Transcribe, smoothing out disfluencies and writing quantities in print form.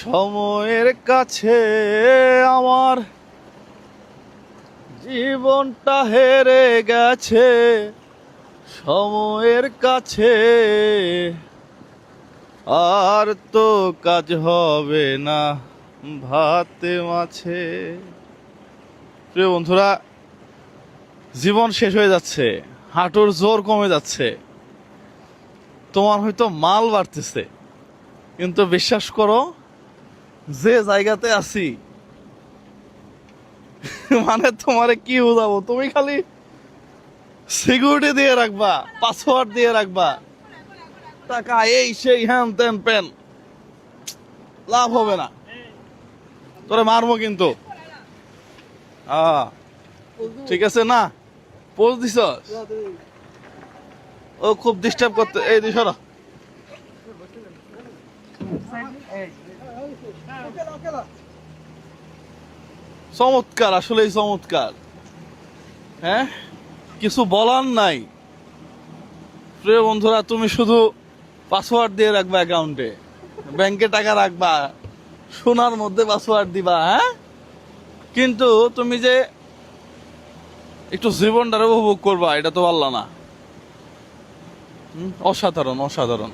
সময়ের কাছে আমার জীবনটা হেরে গেছে, সময়ের কাছে আর তো কাজ হবে না ভাতে মাছে। প্রিয় বন্ধুরা, জীবন শেষ হয়ে যাচ্ছে, হাঁটুর জোর কমে যাচ্ছে, তোমার হয়তো মাল বাড়তেছে, কিন্তু বিশ্বাস করো যে জায়গাতে আছি মানে তোমারে কি বোঝাবো, তুমি খালি সিকিউরিটি দিয়ে রাখবা, পাসওয়ার্ড দিয়ে রাখবা, টাকা এই সেই হ্যান ত্যান প্যান, লাভ হবে না, তোরে মারবো কিন্তু। ঠিক আছে না, পোজ দিছ, ও খুব ডিস্টার্ব করতে, এই দিছ না। চমৎকার, আসলেই চমৎকার। হ্যাঁ, কিছু বলার নাই। প্রিয় বন্ধুরা, তুমি শুধু পাসওয়ার্ড দিয়ে রাখবা, অ্যাকাউন্টে ব্যাংকে টাকা রাখবা, সোনার মধ্যে পাসওয়ার্ড দিবা, হ্যাঁ, কিন্তু তুমি যে একটু জীবনটারে উপভোগ করবা, এটা তো পারলা না। অসাধারণ, অসাধারণ।